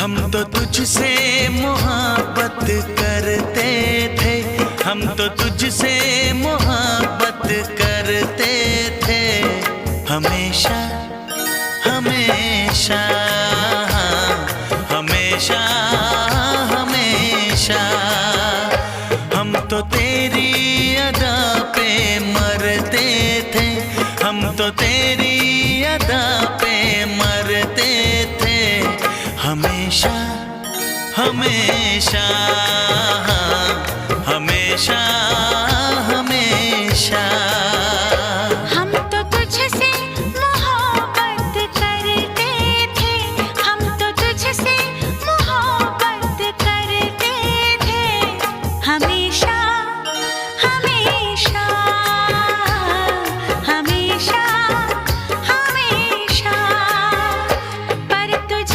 हम तो तुझसे मोहब्बत करते थे, हम तो तुझसे मोहब्बत करते थे, हमेशा हमेशा हमेशा हमेशा। हम तो तेरी अदा पे मरते थे, हम तो तेरी अदा पे मरते थे, हमेशा हमेशा हमेशा।